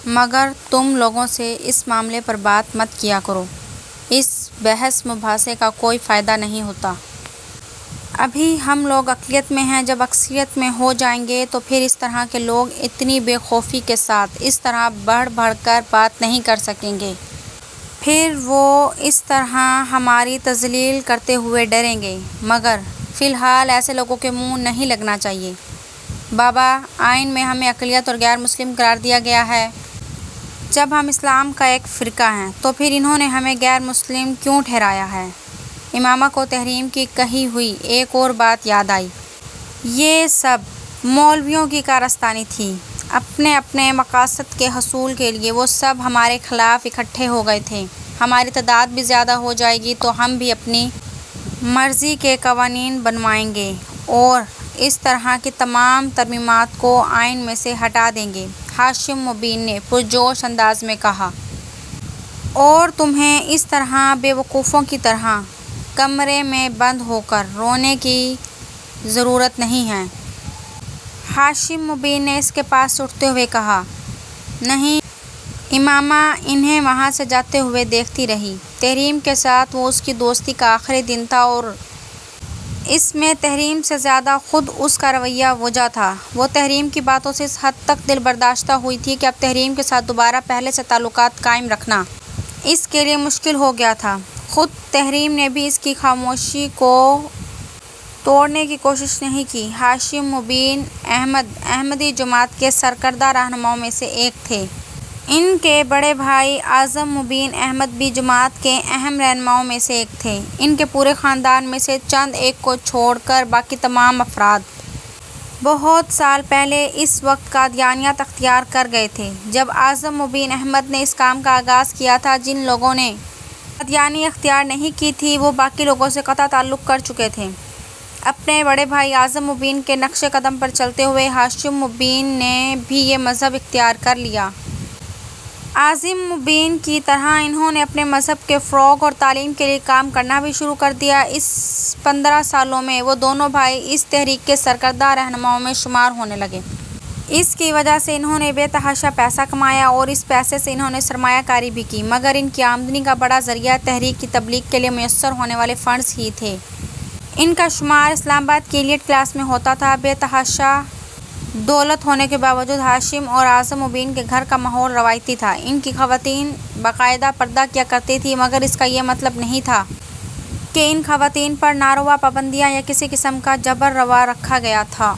مگر تم لوگوں سے اس معاملے پر بات مت کیا کرو، اس بحث مباحثے کا کوئی فائدہ نہیں ہوتا۔ ابھی ہم لوگ اقلیت میں ہیں، جب اکثریت میں ہو جائیں گے تو پھر اس طرح کے لوگ اتنی بے خوفی کے ساتھ اس طرح بڑھ بڑھ کر بات نہیں کر سکیں گے، پھر وہ اس طرح ہماری تذلیل کرتے ہوئے ڈریں گے۔ مگر فی الحال ایسے لوگوں کے منہ نہیں لگنا چاہیے۔ بابا، آئین میں ہمیں اقلیت اور غیر مسلم قرار دیا گیا ہے۔ جب ہم اسلام کا ایک فرقہ ہیں تو پھر انہوں نے ہمیں غیر مسلم کیوں ٹھہرایا ہے؟ امامہ کو تحریم کی کہی ہوئی ایک اور بات یاد آئی۔ یہ سب مولویوں کی کارستانی تھی۔ اپنے اپنے مقاصد کے حصول کے لیے وہ سب ہمارے خلاف اکٹھے ہو گئے تھے۔ ہماری تعداد بھی زیادہ ہو جائے گی تو ہم بھی اپنی مرضی کے قوانین بنوائیں گے اور اس طرح کی تمام ترمیمات کو آئین میں سے ہٹا دیں گے۔ ہاشم مبین نے پرجوش انداز میں کہا۔ اور تمہیں اس طرح بے وقوفوں کی طرح کمرے میں بند ہو کر رونے کی ضرورت نہیں ہے۔ ہاشم مبین نے اس کے پاس سے اٹھتے ہوئے کہا۔ نہیں۔ امامہ انہیں وہاں سے جاتے ہوئے دیکھتی رہی۔ تحریم کے ساتھ وہ اس کی دوستی کا آخری دن تھا اور اس میں تحریم سے زیادہ خود اس کا رویہ وجہ تھا۔ وہ تحریم کی باتوں سے اس حد تک دل برداشتہ ہوئی تھی کہ اب تحریم کے ساتھ دوبارہ پہلے سے تعلقات قائم رکھنا اس کے لیے مشکل ہو گیا تھا۔ خود تحریم نے بھی اس کی خاموشی کو توڑنے کی کوشش نہیں کی۔ ہاشم مبین احمدی جماعت کے سرکردہ رہنماؤں میں سے ایک تھے۔ ان کے بڑے بھائی اعظم مبین احمد بھی جماعت کے اہم رہنماؤں میں سے ایک تھے۔ ان کے پورے خاندان میں سے چند ایک کو چھوڑ کر باقی تمام افراد بہت سال پہلے اس وقت قادیانیت اختیار کر گئے تھے جب اعظم مبین احمد نے اس کام کا آغاز کیا تھا۔ جن لوگوں نے قادیانی اختیار نہیں کی تھی وہ باقی لوگوں سے قطع تعلق کر چکے تھے۔ اپنے بڑے بھائی اعظم مبین کے نقش قدم پر چلتے ہوئے ہاشم مبین نے بھی یہ مذہب اختیار کر لیا۔ اعظم مبین کی طرح انہوں نے اپنے مذہب کے فروغ اور تعلیم کے لیے کام کرنا بھی شروع کر دیا۔ اس 15 سالوں میں وہ دونوں بھائی اس تحریک کے سرکردہ رہنماؤں میں شمار ہونے لگے۔ اس کی وجہ سے انہوں نے بے تحاشا پیسہ کمایا اور اس پیسے سے انہوں نے سرمایہ کاری بھی کی، مگر ان کی آمدنی کا بڑا ذریعہ تحریک کی تبلیغ کے لیے میسر ہونے والے فنڈز ہی تھے۔ ان کا شمار اسلام آباد کی ایلیٹ کلاس میں ہوتا تھا۔ بے تحاشا دولت ہونے کے باوجود ہاشم اور اعظم مبین کے گھر کا ماحول روایتی تھا۔ ان کی خواتین باقاعدہ پردہ کیا کرتی تھیں، مگر اس کا یہ مطلب نہیں تھا کہ ان خواتین پر ناروا پابندیاں یا کسی قسم کا جبر روا رکھا گیا تھا۔